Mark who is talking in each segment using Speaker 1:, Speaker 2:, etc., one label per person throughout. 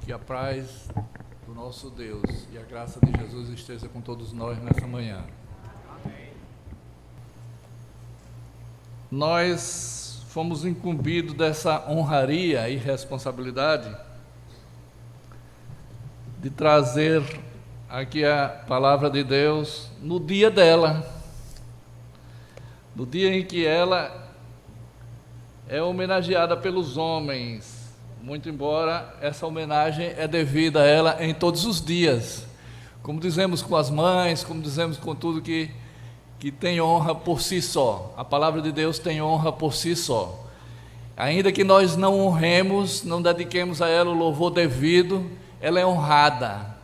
Speaker 1: Que a paz do nosso Deus e a graça de Jesus esteja com todos nós nessa manhã. Nós fomos incumbidos dessa honraria e responsabilidade de trazer aqui a palavra de Deus no dia dela, no dia em que ela é homenageada pelos homens. Muito embora essa homenagem é devida a ela em todos os dias, como dizemos com as mães, como dizemos com tudo que tem honra por si só. A palavra de Deus tem honra por si só. Ainda que nós não honremos, não dediquemos a ela o louvor devido, ela é honrada,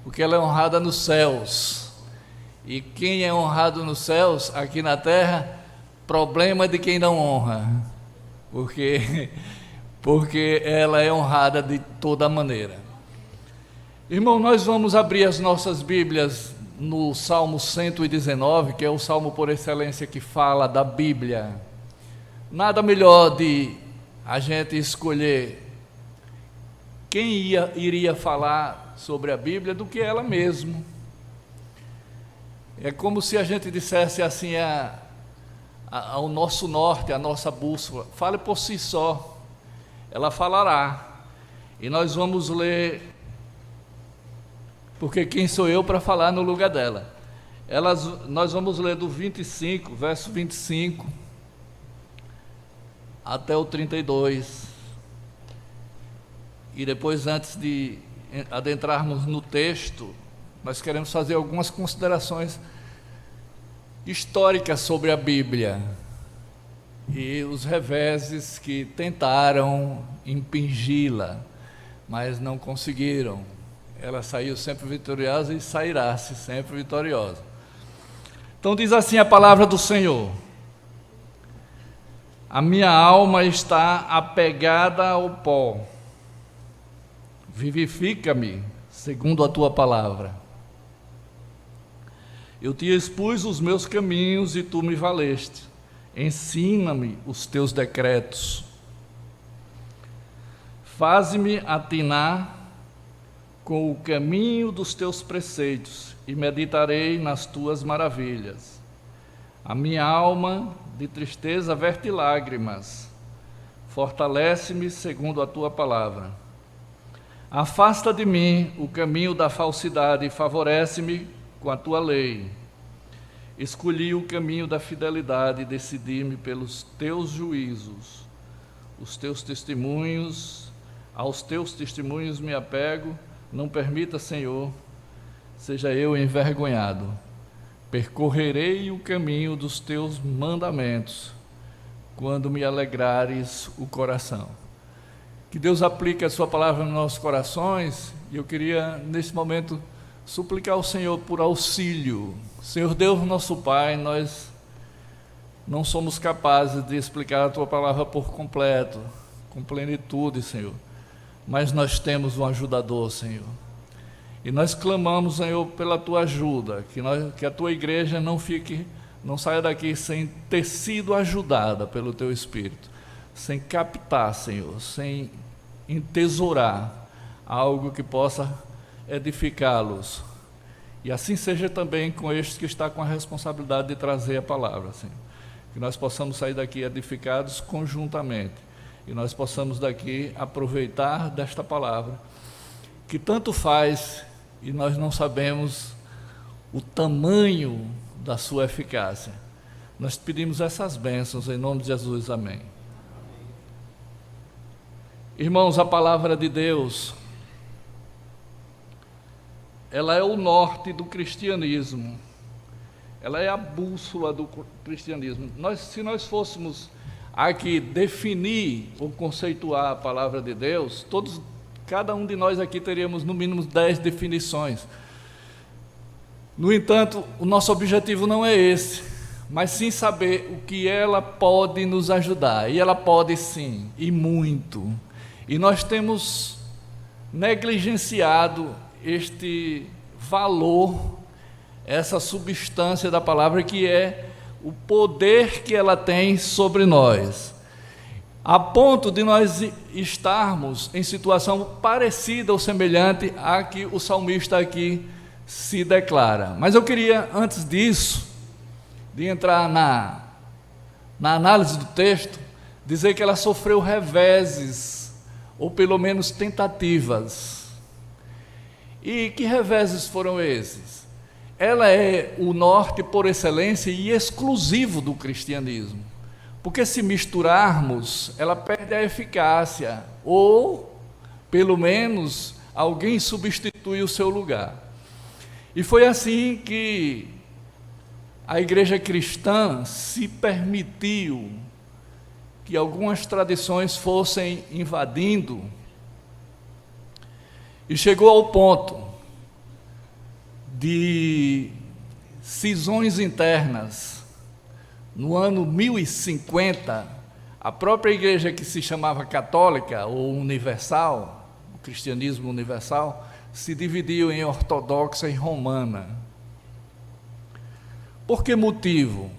Speaker 1: porque ela é honrada nos céus. E quem é honrado nos céus, aqui na terra, problema de quem não honra, porque ela é honrada de toda maneira. Irmão, nós vamos abrir as nossas Bíblias no Salmo 119, que é o salmo por excelência que fala da Bíblia. Nada melhor de a gente escolher quem iria falar sobre a Bíblia do que ela mesma. É como se a gente dissesse assim ao nosso norte, a nossa bússola, fale por si só. Ela falará, e nós vamos ler, porque quem sou eu para falar no lugar dela? Nós vamos ler do 25, verso 25, até o 32, e depois, antes de adentrarmos no texto, nós queremos fazer algumas considerações históricas sobre a Bíblia, e os reveses que tentaram impingi-la, mas não conseguiram. Ela saiu sempre vitoriosa e sairá-se sempre vitoriosa. Então diz assim a palavra do Senhor: a minha alma está apegada ao pó, vivifica-me segundo a tua palavra. Eu te expus os meus caminhos e tu me valeste. Ensina-me os teus decretos. Faze-me atinar com o caminho dos teus preceitos e meditarei nas tuas maravilhas. A minha alma de tristeza verte lágrimas. Fortalece-me segundo a tua palavra. Afasta de mim o caminho da falsidade e favorece-me com a tua lei. Escolhi o caminho da fidelidade e decidi-me pelos teus juízos. Os teus testemunhos, aos teus testemunhos me apego. Não permita, Senhor, seja eu envergonhado. Percorrerei o caminho dos teus mandamentos, quando me alegrares o coração. Que Deus aplique a sua palavra nos nossos corações, e eu queria, nesse momento, suplicar ao Senhor por auxílio. Senhor Deus, nosso Pai, nós não somos capazes de explicar a Tua palavra por completo, com plenitude, Senhor, mas nós temos um ajudador, Senhor, e nós clamamos, Senhor, pela Tua ajuda, que a Tua igreja não saia daqui sem ter sido ajudada pelo Teu Espírito, sem captar, Senhor, sem entesourar algo que possa edificá-los. E assim seja também com este que está com a responsabilidade de trazer a palavra, Senhor. Que nós possamos sair daqui edificados conjuntamente, e nós possamos daqui aproveitar desta palavra, que tanto faz, e nós não sabemos o tamanho da sua eficácia. Nós pedimos essas bênçãos em nome de Jesus, amém. Irmãos, a palavra de Deus, ela é o norte do cristianismo, ela é a bússola do cristianismo. Se nós fôssemos aqui definir ou conceituar a palavra de Deus, cada um de nós aqui teríamos no mínimo 10 definições. No entanto, o nosso objetivo não é esse, mas sim saber o que ela pode nos ajudar, e ela pode sim, e muito. E nós temos negligenciado este valor, essa substância da palavra, que é o poder que ela tem sobre nós. a ponto de nós estarmos em situação parecida ou semelhante à que o salmista aqui se declara. Mas eu queria, antes disso, de entrar na análise do texto, dizer que ela sofreu reveses, ou pelo menos tentativas. E que reveses foram esses? Ela é o norte por excelência e exclusivo do cristianismo. Porque se misturarmos, ela perde a eficácia, ou, pelo menos, alguém substitui o seu lugar. E foi assim que a igreja cristã se permitiu que algumas tradições fossem invadindo, e chegou ao ponto de cisões internas. No ano 1050, a própria igreja que se chamava católica ou universal, o cristianismo universal, se dividiu em ortodoxa e romana. Por que motivo?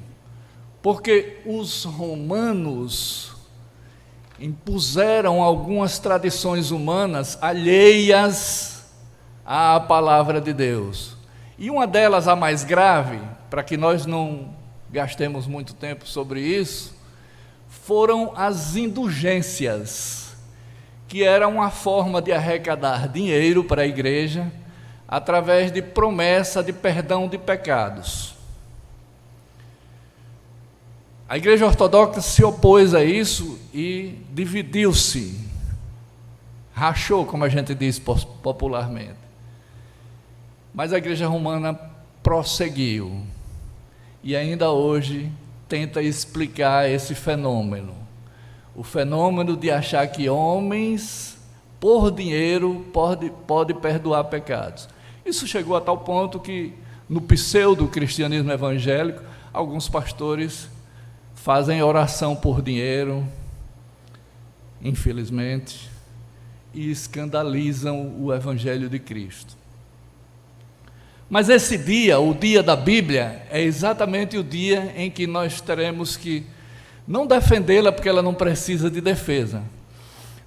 Speaker 1: Porque os romanos impuseram algumas tradições humanas alheias à palavra de Deus. E uma delas, a mais grave, para que nós não gastemos muito tempo sobre isso, foram as indulgências, que era uma forma de arrecadar dinheiro para a igreja através de promessa de perdão de pecados. A igreja ortodoxa se opôs a isso e dividiu-se, rachou, como a gente diz popularmente. Mas a igreja romana prosseguiu e ainda hoje tenta explicar esse fenômeno. O fenômeno de achar que homens, por dinheiro, pode perdoar pecados. Isso chegou a tal ponto que, no pseudo-cristianismo evangélico, alguns pastores fazem oração por dinheiro, infelizmente, e escandalizam o Evangelho de Cristo. Mas esse dia, o dia da Bíblia, é exatamente o dia em que nós teremos que não defendê-la, porque ela não precisa de defesa,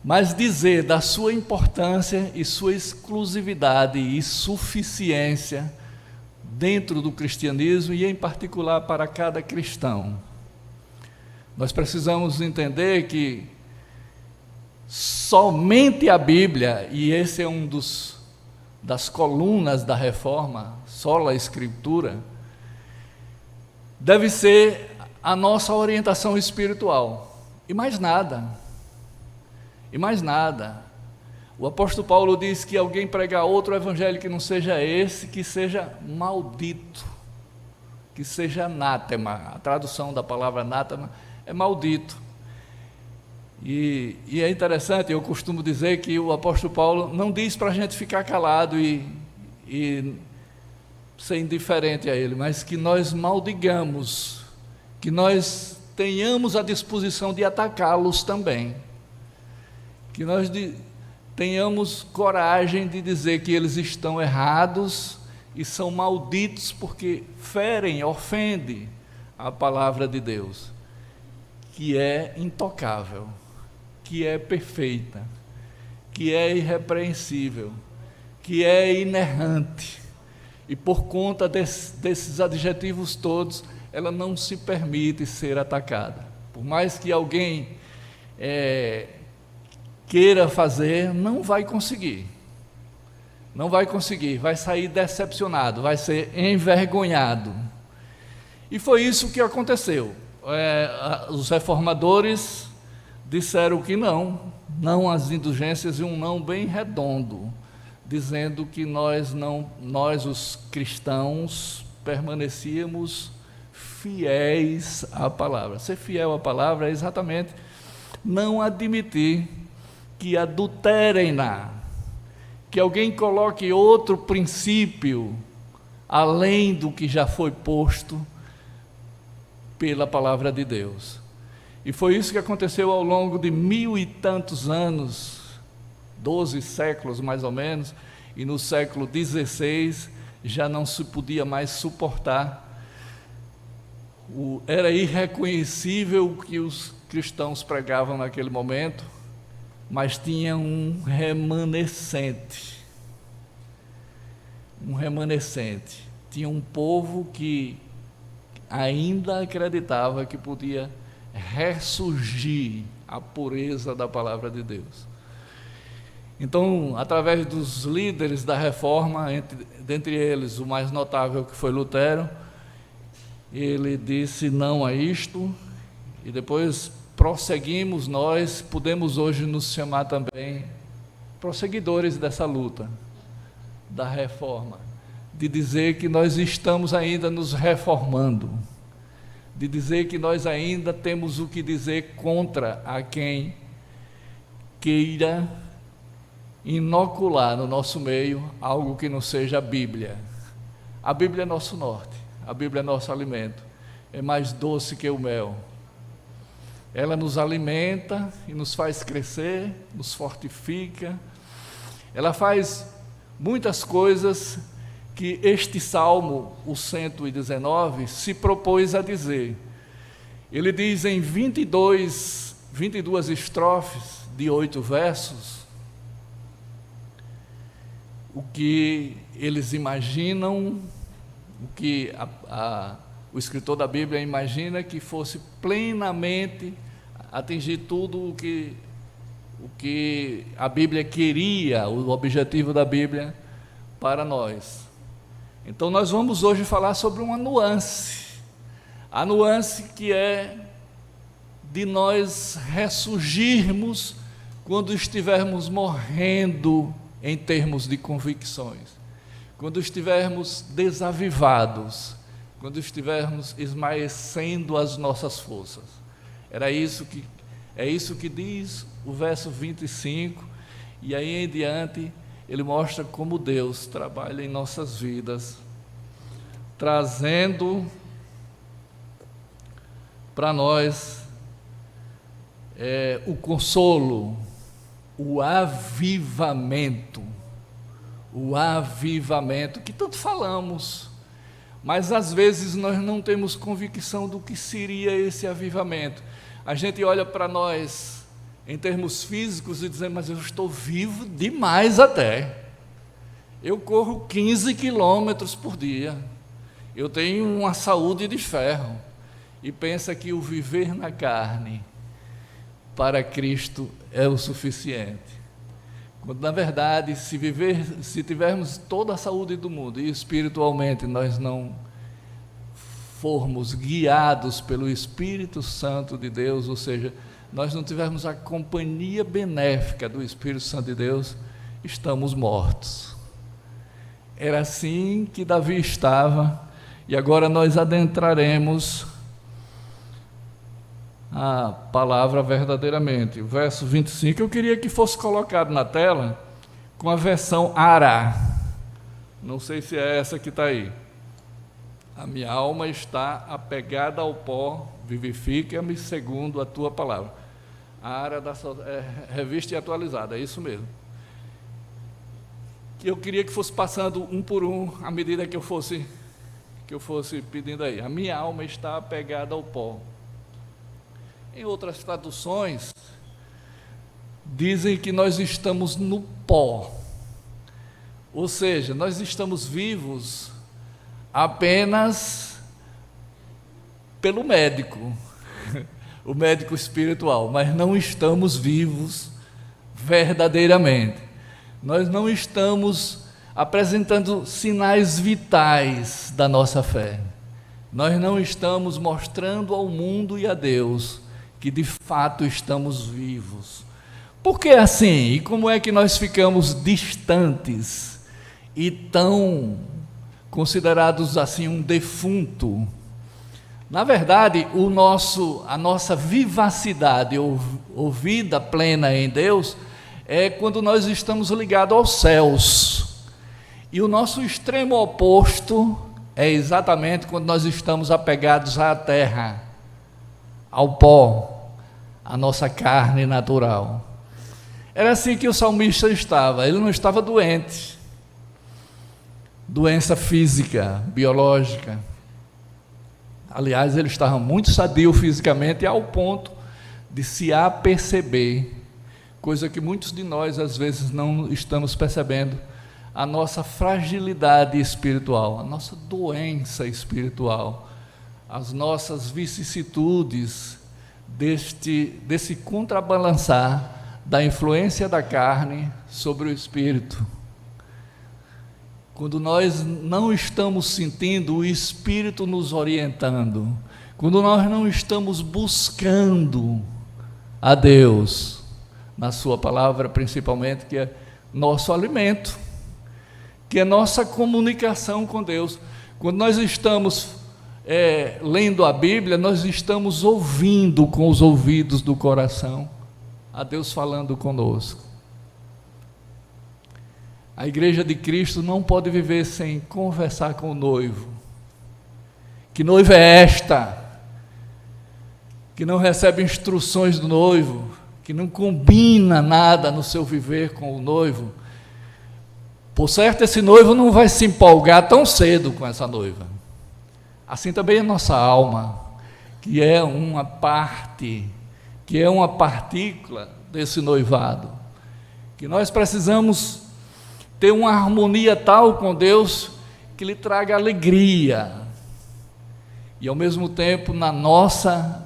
Speaker 1: mas dizer da sua importância e sua exclusividade e suficiência dentro do cristianismo e, em particular, para cada cristão. Nós precisamos entender que somente a Bíblia, e esse é um das colunas da reforma, sola escritura, deve ser a nossa orientação espiritual, e mais nada, e mais nada. O apóstolo Paulo diz que alguém pregar outro evangelho que não seja esse, que seja maldito, que seja anátema. A tradução da palavra anátema é maldito. E é interessante, eu costumo dizer que o apóstolo Paulo não diz para a gente ficar calado e ser indiferente a ele, mas que nós maldigamos, que nós tenhamos a disposição de atacá-los também, que nós tenhamos coragem de dizer que eles estão errados e são malditos porque ferem, ofendem a palavra de Deus, que é intocável, que é perfeita, que é irrepreensível, que é inerrante, e por conta desses adjetivos todos, ela não se permite ser atacada. Por mais que alguém queira fazer, não vai conseguir, vai sair decepcionado, vai ser envergonhado. E foi isso que aconteceu. Os reformadores disseram que não às indulgências, e um não bem redondo, dizendo que nós os cristãos permanecíamos fiéis à palavra. Ser fiel à palavra é exatamente não admitir que adulterem-na, que alguém coloque outro princípio além do que já foi posto pela palavra de Deus. E foi isso que aconteceu ao longo de 1000 e tantos anos, 12 séculos mais ou menos, e no século XVI já não se podia mais suportar. Era irreconhecível que os cristãos pregavam naquele momento, mas tinha um remanescente. Tinha um povo que ainda acreditava que podia ressurgir a pureza da palavra de Deus. Então, através dos líderes da reforma, dentre eles o mais notável, que foi Lutero, ele disse não a isto, e depois prosseguimos. Nós podemos hoje nos chamar também prosseguidores dessa luta da reforma, de dizer que nós estamos ainda nos reformando, de dizer que nós ainda temos o que dizer contra a quem queira inocular no nosso meio algo que não seja a Bíblia. A Bíblia é nosso norte, a Bíblia é nosso alimento, é mais doce que o mel. Ela nos alimenta e nos faz crescer, nos fortifica. Ela faz muitas coisas que este Salmo, o 119, se propôs a dizer. Ele diz em 22 estrofes de 8 versos, o que eles imaginam, o que o escritor da Bíblia imagina que fosse plenamente atingir tudo o que a Bíblia queria, o objetivo da Bíblia para nós. Então nós vamos hoje falar sobre uma nuance, a nuance que é de nós ressurgirmos quando estivermos morrendo em termos de convicções, quando estivermos desavivados, quando estivermos esmaecendo as nossas forças. É isso que diz o verso 25, e aí em diante ele mostra como Deus trabalha em nossas vidas, trazendo para nós o consolo, o avivamento, que tanto falamos, mas às vezes nós não temos convicção do que seria esse avivamento. A gente olha para nós em termos físicos e diz, mas eu estou vivo demais até. Eu corro 15 quilômetros por dia, eu tenho uma saúde de ferro, e pensa que o viver na carne para Cristo é o suficiente. Quando, na verdade, se tivermos toda a saúde do mundo e espiritualmente nós não formos guiados pelo Espírito Santo de Deus, ou seja, nós não tivermos a companhia benéfica do Espírito Santo de Deus, estamos mortos. Era assim que Davi estava, e agora nós adentraremos a palavra verdadeiramente. O verso 25, eu queria que fosse colocado na tela com a versão Ará. Não sei se é essa que está aí. A minha alma está apegada ao pó, vivifica-me segundo a tua palavra. A Ará da revista e atualizada, é isso mesmo. Que eu queria que fosse passando um por um, à medida que eu fosse pedindo aí. A minha alma está apegada ao pó. Em outras traduções, dizem que nós estamos no pó, ou seja, nós estamos vivos apenas pelo médico, o médico espiritual, mas não estamos vivos verdadeiramente. Nós não estamos apresentando sinais vitais da nossa fé. Nós não estamos mostrando ao mundo e a Deus que de fato estamos vivos. Por que assim? E como é que nós ficamos distantes e tão considerados assim um defunto? Na verdade, a nossa vivacidade ou vida plena em Deus é quando nós estamos ligados aos céus. E o nosso extremo oposto é exatamente quando nós estamos apegados à terra, ao pó, à nossa carne natural. Era assim que o salmista estava. Ele não estava doente, doença física, biológica. Aliás, ele estava muito sadio fisicamente, ao ponto de se aperceber, coisa que muitos de nós às vezes não estamos percebendo, a nossa fragilidade espiritual, a nossa doença espiritual, as nossas vicissitudes desse contrabalançar da influência da carne sobre o espírito. Quando nós não estamos sentindo o Espírito nos orientando, quando nós não estamos buscando a Deus, na sua palavra principalmente, que é nosso alimento, que é nossa comunicação com Deus. Quando nós estamos lendo a Bíblia, nós estamos ouvindo com os ouvidos do coração a Deus falando conosco. A igreja de Cristo não pode viver sem conversar com o noivo. Que noiva é esta? Que não recebe instruções do noivo, que não combina nada no seu viver com o noivo. Por certo, esse noivo não vai se empolgar tão cedo com essa noiva. Assim também a nossa alma, que é uma parte, que é uma partícula desse noivado, que nós precisamos ter uma harmonia tal com Deus que lhe traga alegria, e ao mesmo tempo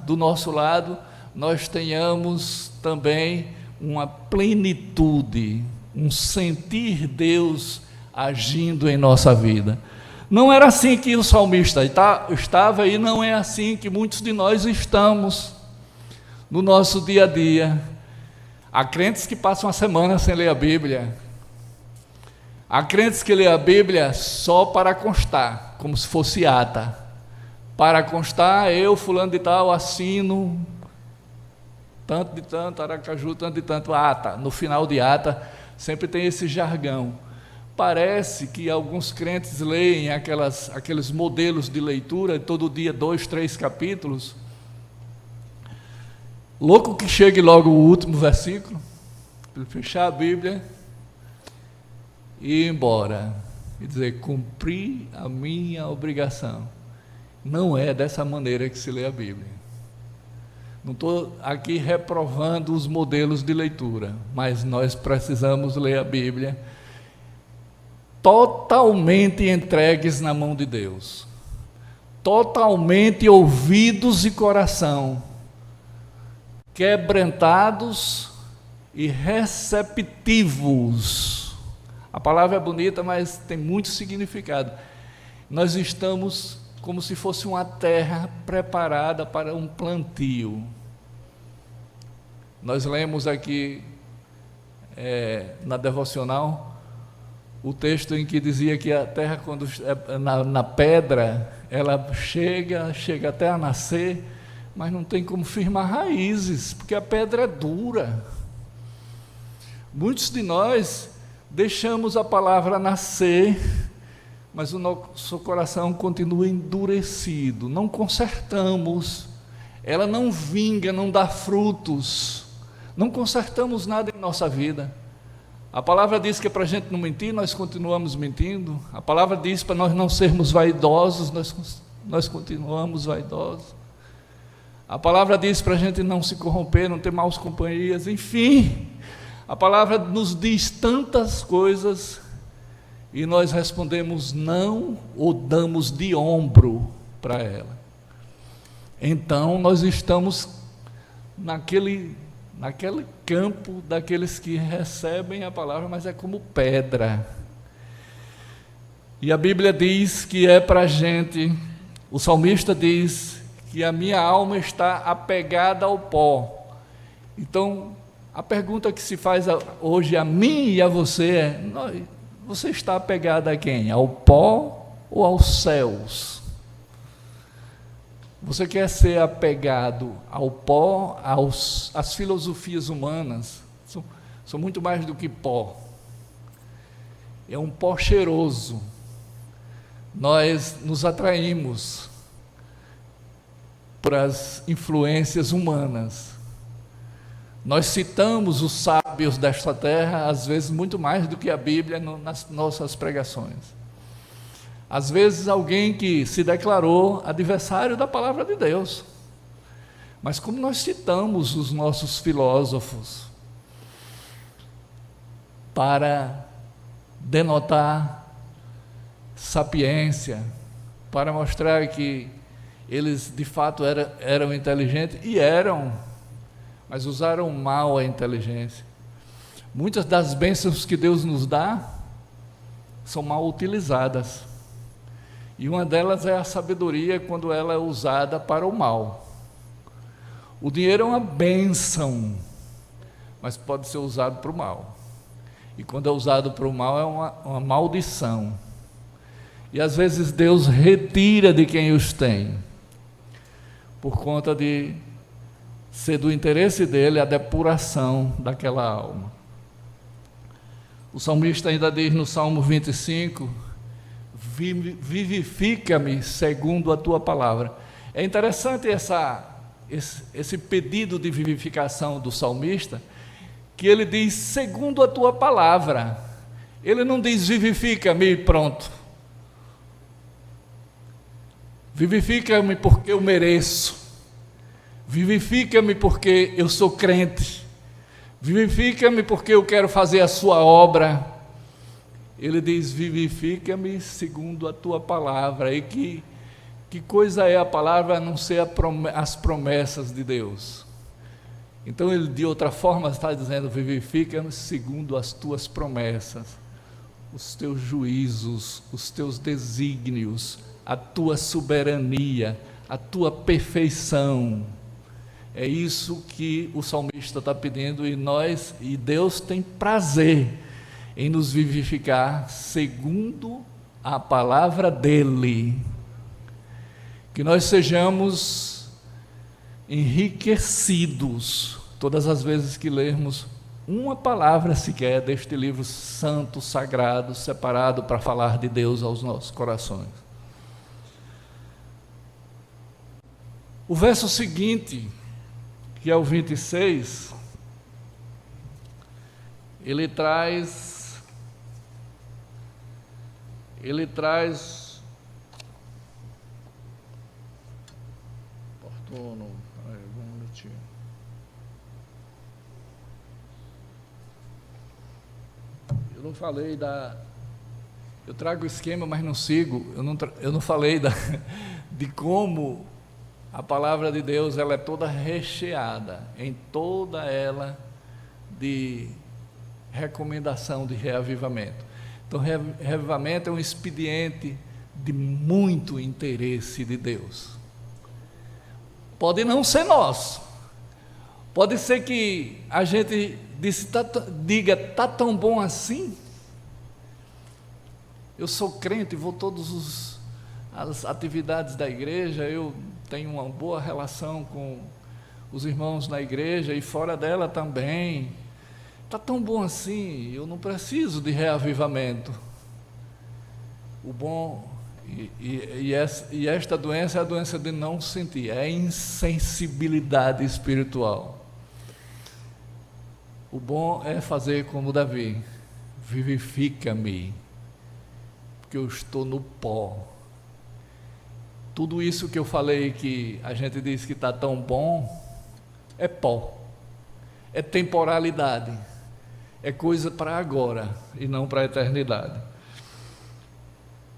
Speaker 1: do nosso lado, nós tenhamos também uma plenitude, um sentir Deus agindo em nossa vida. Não era assim que o salmista estava, e não é assim que muitos de nós estamos no nosso dia a dia. Há crentes que passam a semana sem ler a Bíblia. Há crentes que lêem a Bíblia só para constar, como se fosse ata. Para constar, eu, fulano de tal, assino tanto de tanto, Aracaju, tanto de tanto, ata. No final de ata, sempre tem esse jargão. Parece que alguns crentes leem aqueles modelos de leitura, todo dia 2, 3 capítulos. Louco que chegue logo o último versículo, para fechar a Bíblia e ir embora, e dizer, cumpri a minha obrigação. Não é dessa maneira que se lê a Bíblia. Não estou aqui reprovando os modelos de leitura, mas nós precisamos ler a Bíblia totalmente entregues na mão de Deus, totalmente ouvidos e coração, quebrantados e receptivos. A palavra é bonita, mas tem muito significado. Nós estamos como se fosse uma terra preparada para um plantio. Nós lemos aqui na devocional o texto em que dizia que a terra, quando na pedra, ela chega até a nascer, mas não tem como firmar raízes, porque a pedra é dura. Muitos de nós deixamos a palavra nascer, mas o nosso coração continua endurecido, não consertamos, ela não vinga, não dá frutos, não consertamos nada em nossa vida. A palavra diz que é para a gente não mentir, nós continuamos mentindo. A palavra diz para nós não sermos vaidosos, nós continuamos vaidosos. A palavra diz para a gente não se corromper, não ter maus companhias, enfim. A palavra nos diz tantas coisas e nós respondemos não ou damos de ombro para ela. Então nós estamos naquele campo daqueles que recebem a palavra, mas é como pedra. E a Bíblia diz que é para a gente, o salmista diz que a minha alma está apegada ao pó. Então, a pergunta que se faz hoje a mim e a você é: você está apegado a quem? Ao pó ou aos céus? Você quer ser apegado ao pó, às filosofias humanas? São muito mais do que pó. É um pó cheiroso. Nós nos atraímos por as influências humanas. Nós citamos os sábios desta terra, às vezes muito mais do que a Bíblia nas nossas pregações. Às vezes alguém que se declarou adversário da palavra de Deus, Mas como nós citamos os nossos filósofos para denotar sapiência, para mostrar que eles de fato eram inteligentes, e eram, mas usaram mal a inteligência. Muitas das bênçãos que Deus nos dá são mal utilizadas, e uma delas é a sabedoria quando ela é usada para o mal. O dinheiro é uma bênção, mas pode ser usado para o mal, e quando é usado para o mal é uma maldição, e às vezes Deus retira de quem os tem, por conta de ser do interesse dele a depuração daquela alma. O salmista ainda diz no Salmo 25, vivifica-me segundo a tua palavra. É interessante esse pedido de vivificação do salmista, que ele diz segundo a tua palavra. Ele não diz vivifica-me e pronto. Vivifica-me porque eu mereço, vivifica-me porque eu sou crente, vivifica-me porque eu quero fazer a sua obra. Ele diz vivifica-me segundo a tua palavra. E que coisa é a palavra a não ser as promessas de Deus? Então ele de outra forma está dizendo vivifica-me segundo as tuas promessas, os teus juízos, os teus desígnios, a tua soberania, a tua perfeição. É isso que o salmista está pedindo, e Deus tem prazer em nos vivificar segundo a palavra dele. Que nós sejamos enriquecidos todas as vezes que lermos uma palavra sequer deste livro santo, sagrado, separado para falar de Deus aos nossos corações. O verso seguinte, que é o 26, ele traz oportuno, um minutinho. Eu não falei eu trago o esquema, mas não sigo. Eu não falei de como a palavra de Deus, ela é toda recheada, em toda ela, de recomendação de reavivamento. Então, reavivamento é um expediente de muito interesse de Deus. Pode não ser nosso, pode ser que a gente diga, está tão bom assim? Eu sou crente, vou todas as atividades da igreja, eu tenho uma boa relação com os irmãos na igreja e fora dela também. Está tão bom assim, eu não preciso de reavivamento. O bom, e esta doença é a doença de não sentir, é a insensibilidade espiritual. O bom é fazer como Davi, vivifica-me, porque eu estou no pó. Tudo isso que eu falei, que a gente diz que está tão bom, é pó, é temporalidade, é coisa para agora e não para a eternidade.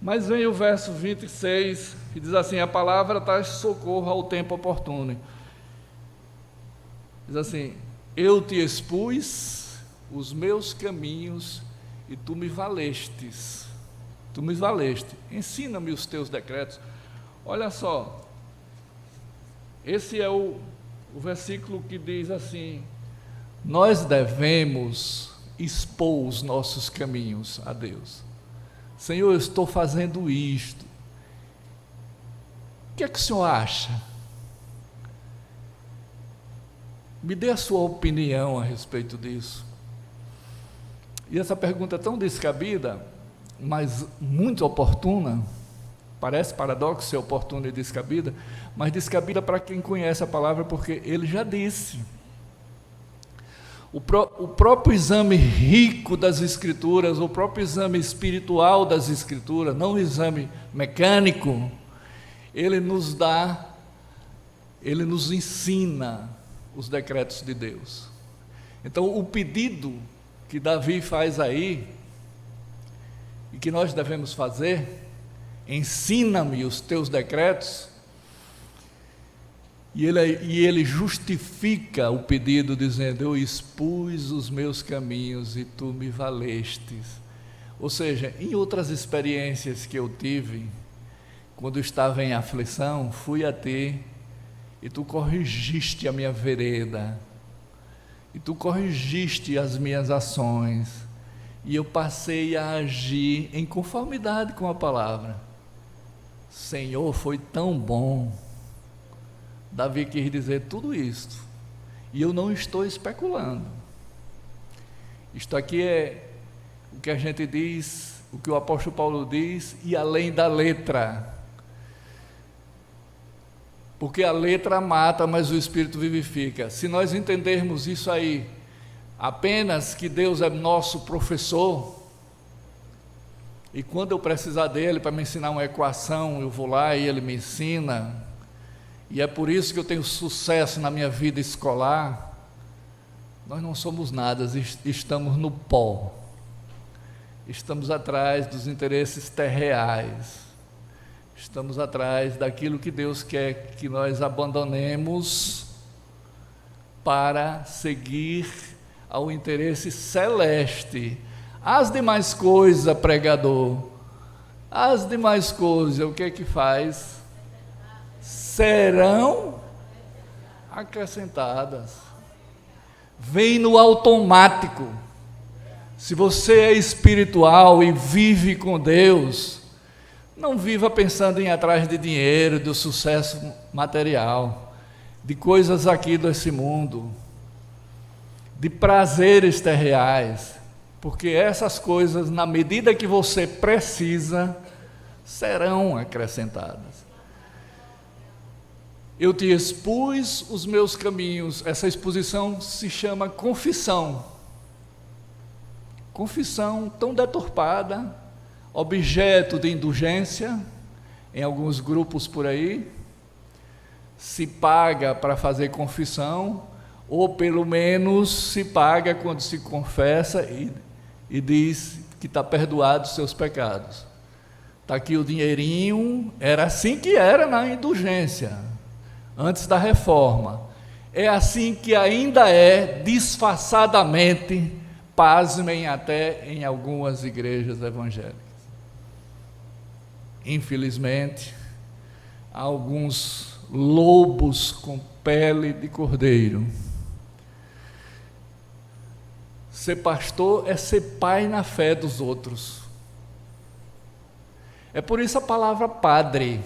Speaker 1: Mas vem o verso 26, que diz assim: a palavra traz socorro ao tempo oportuno. Diz assim: eu te expus os meus caminhos e tu me valestes. Tu me valeste, ensina-me os teus decretos. Olha só, esse é o versículo que diz assim: nós devemos expor os nossos caminhos a Deus. Senhor, eu estou fazendo isto, o que é que o Senhor acha? Me dê a sua opinião a respeito disso. E essa pergunta é tão descabida, mas muito oportuna. Parece paradoxo ser oportuna e descabida, mas descabida para quem conhece a palavra, porque ele já disse. O próprio exame rico das Escrituras, o próprio exame espiritual das Escrituras, não o exame mecânico, ele nos dá ele nos ensina os decretos de Deus. Então, o pedido que Davi faz aí, e que nós devemos fazer, ensina-me os teus decretos, e ele justifica o pedido dizendo, eu expus os meus caminhos e tu me valestes. Ou seja, em outras experiências que eu tive, quando estava em aflição, fui a ti, e tu corrigiste a minha vereda, e tu corrigiste as minhas ações, e eu passei a agir em conformidade com a palavra. Senhor, foi tão bom. Davi quis dizer tudo isto, e eu não estou especulando. Isto aqui é o que a gente diz, o que o apóstolo Paulo diz, e além da letra. Porque a letra mata, mas o Espírito vivifica. Se nós entendermos isso aí, apenas que Deus é nosso professor, e quando eu precisar dele para me ensinar uma equação, eu vou lá e ele me ensina, e é por isso que eu tenho sucesso na minha vida escolar, nós não somos nada, estamos no pó, estamos atrás dos interesses terreais, estamos atrás daquilo que Deus quer que nós abandonemos para seguir ao interesse celeste. As demais coisas, pregador, as demais coisas, o que é que faz? Serão acrescentadas. Vem no automático. Se você é espiritual e vive com Deus, não viva pensando em ir atrás de dinheiro, do sucesso material, de coisas aqui desse mundo, de prazeres terreais, porque essas coisas, na medida que você precisa, serão acrescentadas. Eu te expus os meus caminhos. Essa exposição se chama confissão. Confissão tão deturpada, objeto de indulgência, em alguns grupos por aí, se paga para fazer confissão, ou pelo menos se paga quando se confessa e diz que está perdoado os seus pecados. Está aqui o dinheirinho, era assim que era na indulgência, antes da reforma. É assim que ainda é, disfarçadamente, pasmem até em algumas igrejas evangélicas. Infelizmente, há alguns lobos com pele de cordeiro. Ser pastor é ser pai na fé dos outros. É por isso a palavra padre.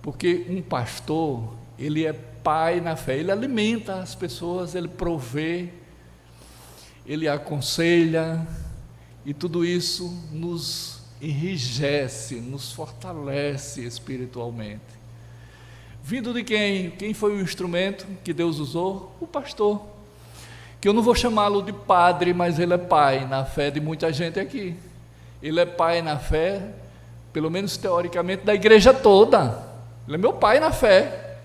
Speaker 1: Porque um pastor, ele é pai na fé, ele alimenta as pessoas, ele provê, ele aconselha, e tudo isso nos enrijece, nos fortalece espiritualmente. Vindo de quem? Quem foi o instrumento que Deus usou? O pastor, que eu não vou chamá-lo de padre, mas ele é pai na fé de muita gente aqui. Ele é pai na fé, pelo menos teoricamente, da igreja toda. Ele é meu pai na fé.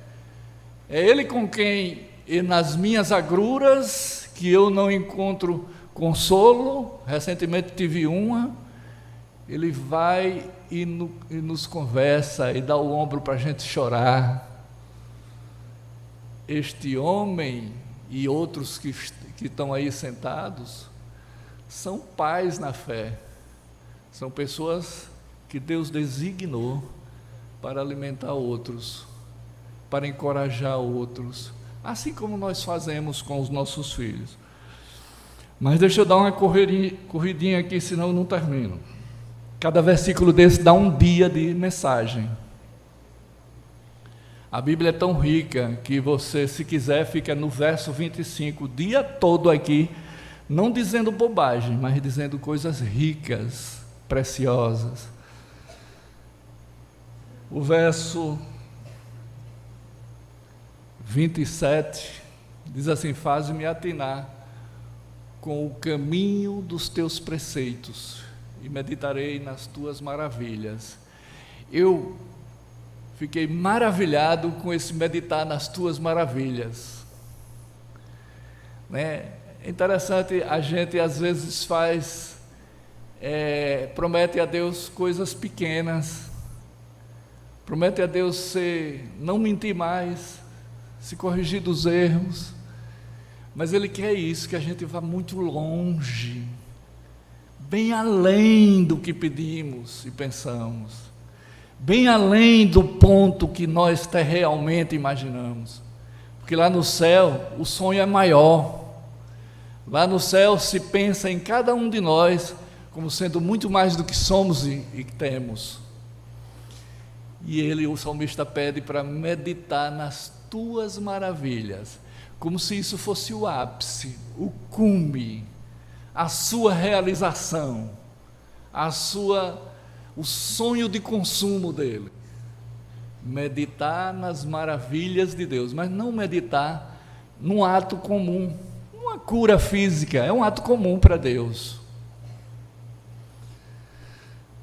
Speaker 1: É ele com quem, e nas minhas agruras, que eu não encontro consolo, recentemente tive uma, ele vai e nos conversa e dá o ombro para a gente chorar. Este homem e outros que estão aí sentados são pais na fé, são pessoas que Deus designou para alimentar outros, para encorajar outros, assim como nós fazemos com os nossos filhos. Mas deixa eu dar uma corridinha aqui, senão eu não termino. Cada versículo desse dá um dia de mensagem. A Bíblia é tão rica que você, se quiser, fica no verso 25, o dia todo aqui, não dizendo bobagem, mas dizendo coisas ricas, preciosas. O verso 27 diz assim: faz-me atinar com o caminho dos teus preceitos e meditarei nas tuas maravilhas. Eu fiquei maravilhado com esse meditar nas tuas maravilhas. Né? É interessante, a gente às vezes promete a Deus coisas pequenas, promete a Deus não mentir mais, se corrigir dos erros, mas Ele quer isso, que a gente vá muito longe, bem além do que pedimos e pensamos, bem além do ponto que nós realmente imaginamos, porque lá no céu o sonho é maior. Lá no céu se pensa em cada um de nós como sendo muito mais do que somos e que temos. E o salmista pede para meditar nas tuas maravilhas, como se isso fosse o ápice, o cume, a sua realização, o sonho de consumo dele. Meditar nas maravilhas de Deus, mas não meditar num ato comum. Uma cura física é um ato comum para Deus.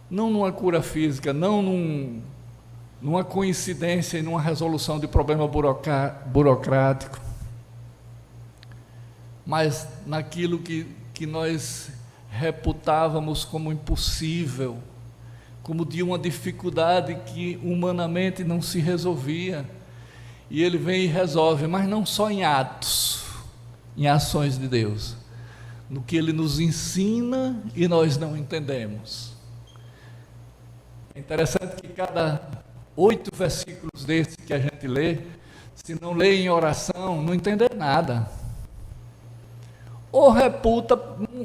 Speaker 1: Não numa cura física, não numa coincidência e numa resolução de problema burocrático, mas naquilo que nós reputávamos como impossível, como de uma dificuldade que humanamente não se resolvia, e Ele vem e resolve, mas não só em atos, em ações de Deus, no que Ele nos ensina e nós não entendemos. É interessante que cada 8 versículos desses que a gente lê, se não lê em oração, não entende nada, ou reputa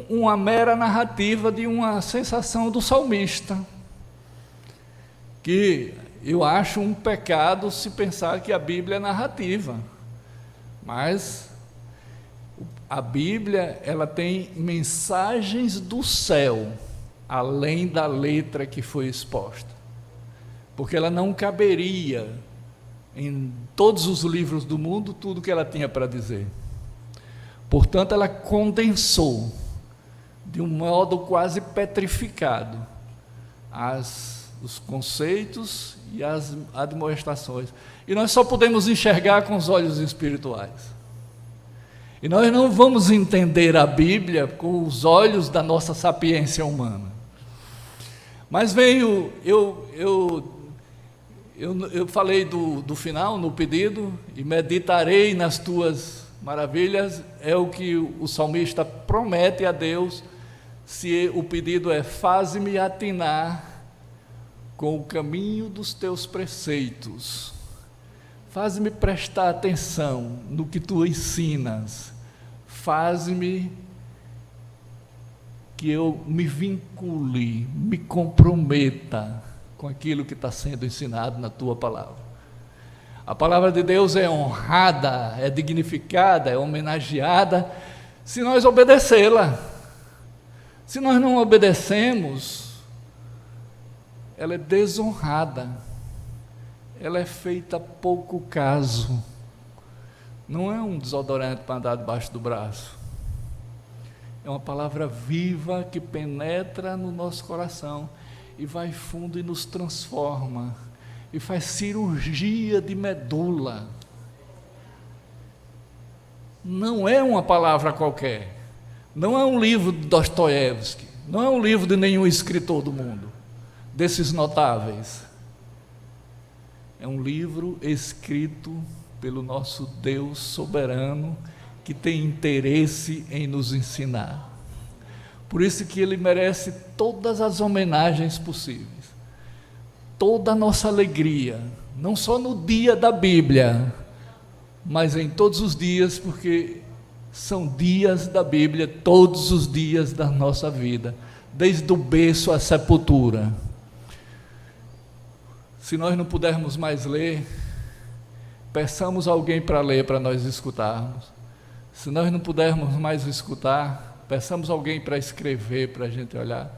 Speaker 1: uma mera narrativa de uma sensação do salmista, que eu acho um pecado se pensar que a Bíblia é narrativa, mas a Bíblia, ela tem mensagens do céu, além da letra que foi exposta, porque ela não caberia em todos os livros do mundo tudo que ela tinha para dizer. Portanto, ela condensou de um modo quase petrificado os conceitos e as admoestações, e nós só podemos enxergar com os olhos espirituais. E nós não vamos entender a Bíblia com os olhos da nossa sapiência humana. Mas veio, eu falei do final no pedido, e meditarei nas tuas maravilhas, é o que o salmista promete a Deus, se o pedido é: faze-me atinar com o caminho dos teus preceitos. Faz-me prestar atenção no que tu ensinas, faz-me que eu me vincule, me comprometa com aquilo que está sendo ensinado na tua palavra. A palavra de Deus é honrada, é dignificada, é homenageada, se nós obedecê-la. Se nós não obedecemos, ela é desonrada. Ela é feita pouco caso, não é um desodorante para andar debaixo do braço, é uma palavra viva que penetra no nosso coração e vai fundo e nos transforma, e faz cirurgia de medula. Não é uma palavra qualquer, não é um livro de Dostoiévski, não é um livro de nenhum escritor do mundo, desses notáveis. É um livro escrito pelo nosso Deus soberano, que tem interesse em nos ensinar. Por isso que Ele merece todas as homenagens possíveis, toda a nossa alegria, não só no dia da Bíblia, mas em todos os dias, porque são dias da Bíblia, todos os dias da nossa vida, desde o berço à sepultura. Se nós não pudermos mais ler, peçamos alguém para ler, para nós escutarmos. Se nós não pudermos mais escutar, peçamos alguém para escrever, para a gente olhar.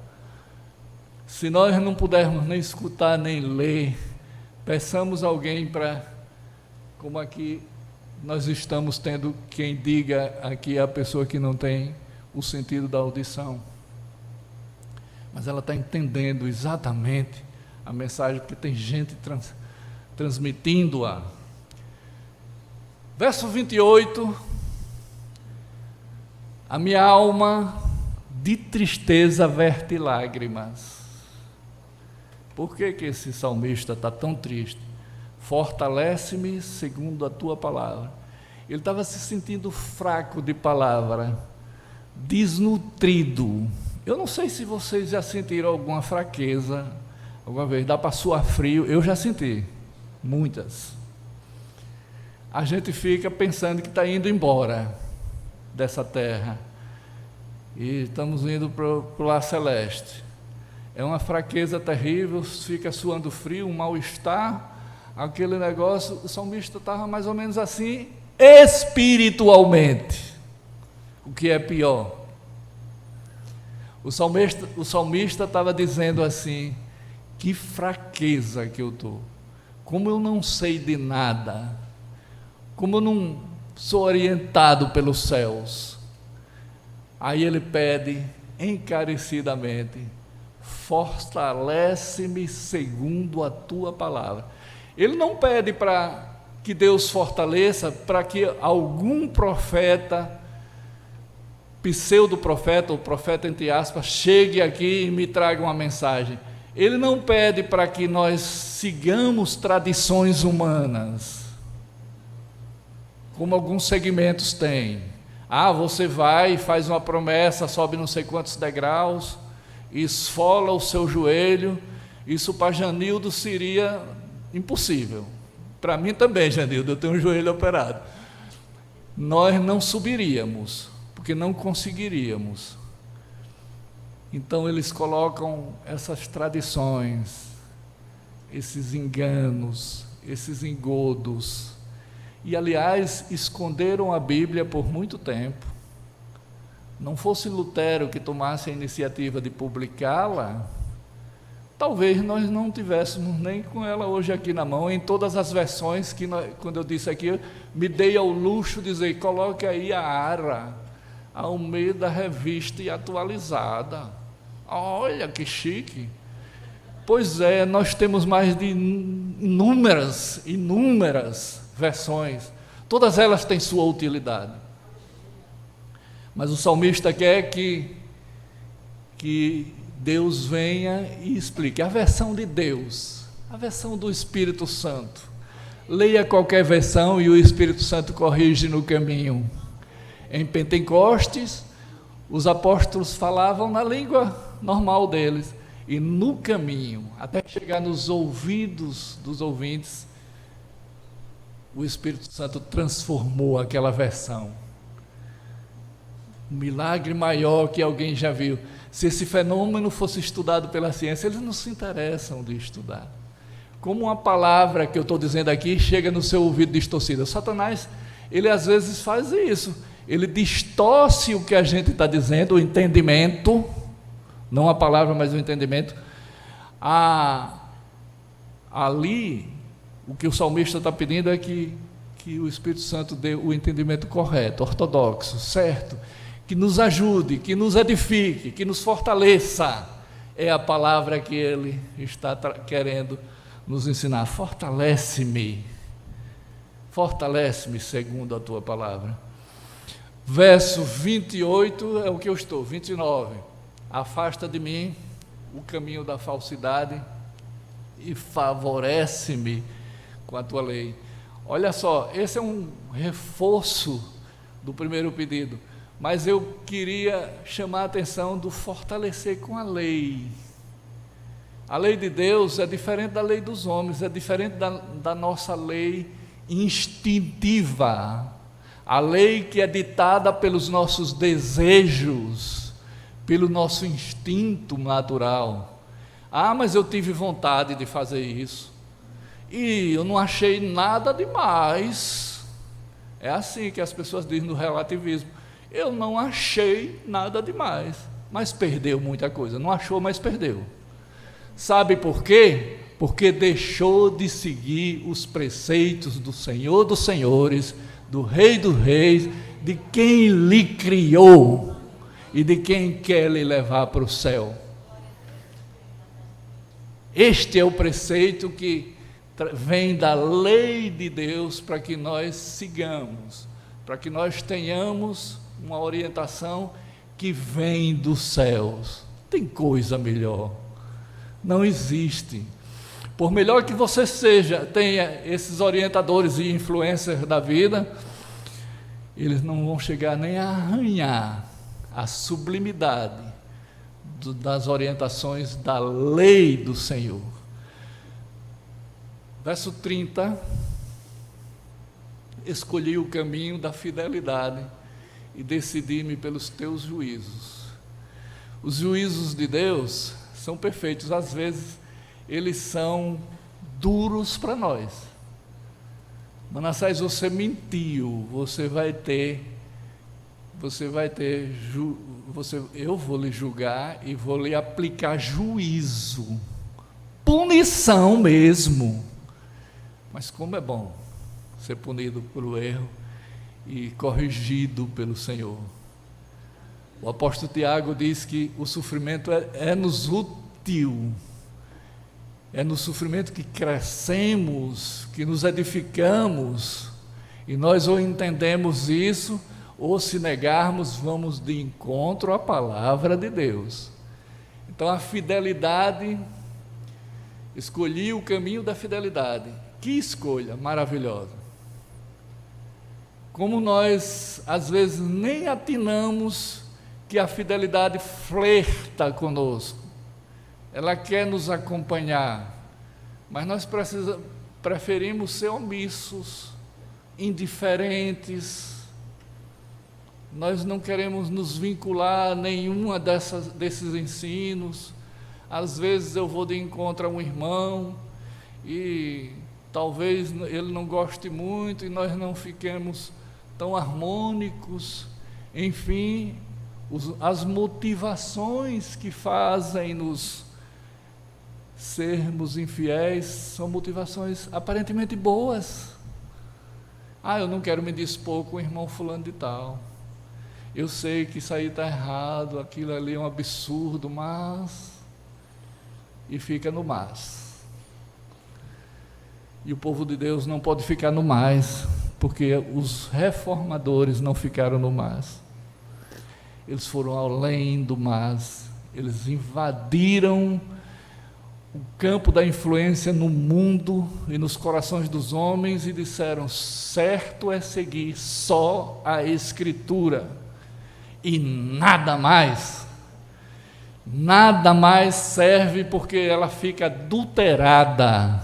Speaker 1: Se nós não pudermos nem escutar, nem ler, peçamos alguém para, como aqui nós estamos tendo quem diga aqui, a pessoa que não tem o sentido da audição, mas ela está entendendo exatamente a mensagem, porque tem gente transmitindo-a. Verso 28, a minha alma de tristeza verte lágrimas. Por que esse salmista está tão triste? Fortalece-me segundo a tua palavra. Ele estava se sentindo fraco de palavra, desnutrido. Eu não sei se vocês já sentiram alguma fraqueza, alguma vez, dá para suar frio. Eu já senti, muitas. A gente fica pensando que está indo embora dessa terra e estamos indo para o lar celeste. É uma fraqueza terrível, fica suando frio, um mal-estar, aquele negócio. O salmista estava mais ou menos assim, espiritualmente, o que é pior. O salmista estava dizendo assim: que fraqueza que eu estou, como eu não sei de nada, como eu não sou orientado pelos céus. Aí ele pede encarecidamente: fortalece-me segundo a tua palavra. Ele não pede para que Deus fortaleça, para que algum profeta, pseudo-profeta, ou profeta entre aspas, chegue aqui e me traga uma mensagem. Ele não pede para que nós sigamos tradições humanas, como alguns segmentos têm. Você vai e faz uma promessa, sobe não sei quantos degraus, esfola o seu joelho. Isso para Janildo seria impossível. Para mim também, Janildo, eu tenho um joelho operado. Nós não subiríamos, porque não conseguiríamos. Então eles colocam essas tradições, esses enganos, esses engodos. E, aliás, esconderam a Bíblia por muito tempo. Não fosse Lutero que tomasse a iniciativa de publicá-la, talvez nós não tivéssemos nem com ela hoje aqui na mão, em todas as versões que, quando eu disse aqui, eu me dei ao luxo de dizer: coloque aí a ARA, a Almeida Revista e Atualizada. Olha que chique. Pois é, nós temos mais de inúmeras versões, todas elas têm sua utilidade. Mas o salmista quer que Deus venha e explique. A versão de Deus, a versão do Espírito Santo. Leia qualquer versão e o Espírito Santo corrige no caminho. Em Pentecostes, os apóstolos falavam na língua normal deles, e no caminho, até chegar nos ouvidos dos ouvintes, o Espírito Santo transformou aquela versão. Um milagre maior que alguém já viu. Se esse fenômeno fosse estudado pela ciência, eles não se interessam de estudar. Como uma palavra que eu estou dizendo aqui chega no seu ouvido distorcida. Satanás, ele às vezes faz isso. Ele distorce o que a gente está dizendo, o entendimento, não a palavra, mas o entendimento. Ali, o que o salmista está pedindo é que o Espírito Santo dê o entendimento correto, ortodoxo, certo, que nos ajude, que nos edifique, que nos fortaleça. É a palavra que ele está querendo nos ensinar. Fortalece-me segundo a tua palavra. Verso 28 é o que eu estou, 29. Afasta de mim o caminho da falsidade e favorece-me com a tua lei. Olha só, esse é um reforço do primeiro pedido, mas eu queria chamar a atenção do fortalecer com a lei. A lei de Deus é diferente da lei dos homens, é diferente da nossa lei instintiva, a lei que é ditada pelos nossos desejos, pelo nosso instinto natural. Mas eu tive vontade de fazer isso, e eu não achei nada demais. É assim que as pessoas dizem no relativismo: eu não achei nada demais, mas perdeu muita coisa. Não achou, mas perdeu. Sabe por quê? Porque deixou de seguir os preceitos do Senhor dos Senhores, do Rei dos Reis, de quem lhe criou e de quem quer lhe levar para o céu. Este é o preceito que vem da lei de Deus para que nós sigamos, para que nós tenhamos uma orientação que vem dos céus. Tem coisa melhor? Não existe. Por melhor que você seja, tenha esses orientadores e influencers da vida, eles não vão chegar nem a arranhar a sublimidade das orientações da lei do Senhor. Verso 30, escolhi o caminho da fidelidade e decidi-me pelos teus juízos. Os juízos de Deus são perfeitos, às vezes eles são duros para nós. Manassés, você mentiu, eu vou lhe julgar e vou lhe aplicar juízo, punição mesmo. Mas como é bom ser punido pelo erro e corrigido pelo Senhor. O apóstolo Tiago diz que o sofrimento é-nos útil, é no sofrimento que crescemos, que nos edificamos, e nós ou entendemos isso, ou se negarmos, vamos de encontro à palavra de Deus. Então a fidelidade, escolhi o caminho da fidelidade. Que escolha maravilhosa! Como nós às vezes nem atinamos que a fidelidade flerta conosco, ela quer nos acompanhar, mas nós preferimos ser omissos, indiferentes. Nós não queremos nos vincular a nenhuma desses ensinos. Às vezes eu vou de encontro a um irmão e talvez ele não goste muito e nós não fiquemos tão harmônicos. Enfim, as motivações que fazem-nos sermos infiéis são motivações aparentemente boas. Eu não quero me dispor com o irmão fulano de tal. Eu sei que isso aí está errado, aquilo ali é um absurdo, mas... E fica no mas. E o povo de Deus não pode ficar no mais, porque os reformadores não ficaram no mas. Eles foram além do mas, eles invadiram o campo da influência no mundo e nos corações dos homens e disseram: certo é seguir só a Escritura e nada mais. Nada mais serve, porque ela fica adulterada.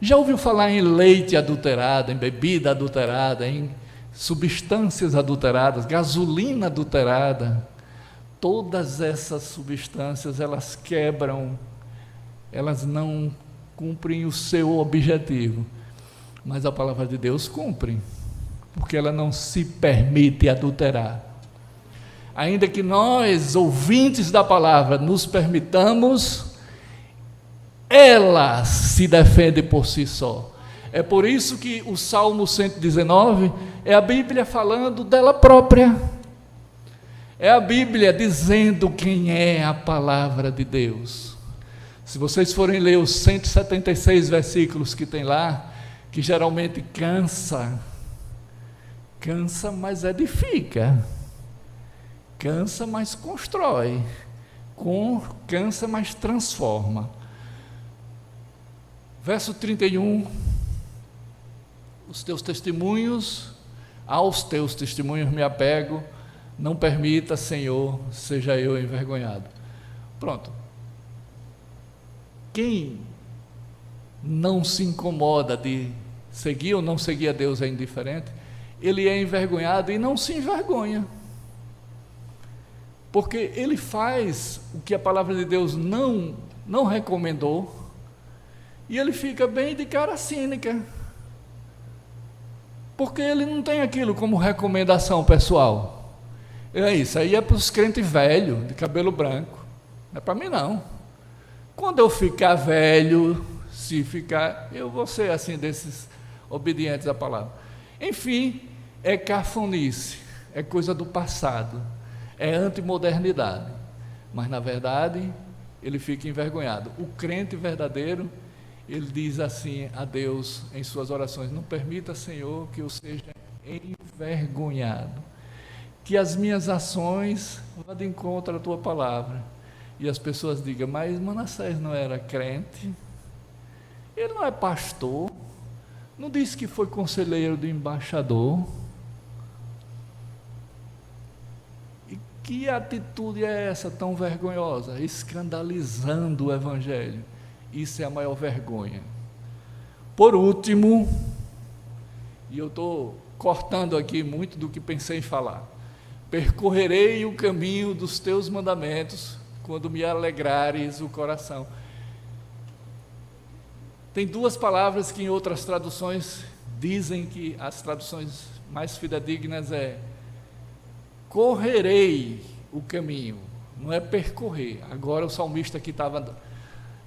Speaker 1: Já ouviu falar em leite adulterado, em bebida adulterada, em substâncias adulteradas, gasolina adulterada? Todas essas substâncias, elas quebram, elas não cumprem o seu objetivo, mas a palavra de Deus cumpre, porque ela não se permite adulterar. Ainda que nós, ouvintes da palavra, nos permitamos, ela se defende por si só. É por isso que o Salmo 119 é a Bíblia falando dela própria. É a Bíblia dizendo quem é a palavra de Deus. Se vocês forem ler os 176 versículos que tem lá, que geralmente cansa, mas edifica. Cansa, mas constrói. Cansa, mas transforma. Verso 31, os teus testemunhos, aos teus testemunhos me apego, não permita, Senhor, seja eu envergonhado. Pronto. Quem não se incomoda de seguir ou não seguir a Deus é indiferente, ele é envergonhado e não se envergonha. Porque ele faz o que a palavra de Deus não recomendou, e ele fica bem de cara cínica, porque ele não tem aquilo como recomendação pessoal. Isso aí é para os crentes velhos, de cabelo branco, não é para mim não. Quando eu ficar velho, eu vou ser assim, desses obedientes à palavra. Enfim, é cafonice, é coisa do passado, é antimodernidade, mas na verdade ele fica envergonhado. O crente verdadeiro, ele diz assim a Deus em suas orações: não permita, Senhor, que eu seja envergonhado, que as minhas ações vá de encontro à tua palavra. E as pessoas digam: mas Manassés não era crente, ele não é pastor, não disse que foi conselheiro do embaixador. E que atitude é essa tão vergonhosa? Escandalizando o Evangelho. Isso é a maior vergonha. Por último, e eu estou cortando aqui muito do que pensei em falar: percorrerei o caminho dos teus mandamentos quando me alegrares o coração. Tem duas palavras que em outras traduções dizem que as traduções mais fidedignas é correrei o caminho, não é percorrer. Agora o salmista aqui estava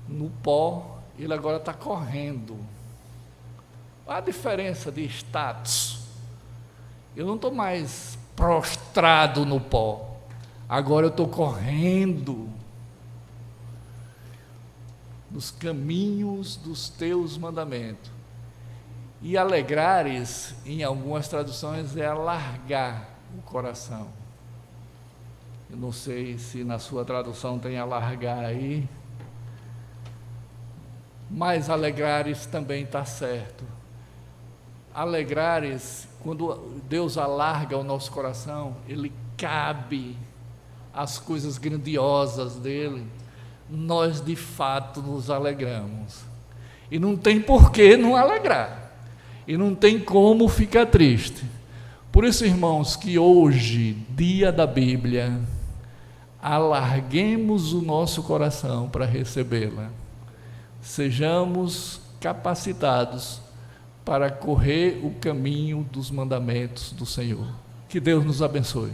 Speaker 1: no pó, ele agora está correndo. Olha a diferença de status. Eu não estou mais prostrado no pó, agora eu estou correndo nos caminhos dos teus mandamentos. E alegrares, em algumas traduções, é alargar o coração. Eu não sei se na sua tradução tem alargar aí, mas alegrares também está certo. Alegrares, quando Deus alarga o nosso coração, ele cabe as coisas grandiosas dele, nós de fato nos alegramos. E não tem por que não alegrar, e não tem como ficar triste. Por isso, irmãos, que hoje, dia da Bíblia, alarguemos o nosso coração para recebê-la. Sejamos capacitados para correr o caminho dos mandamentos do Senhor. Que Deus nos abençoe.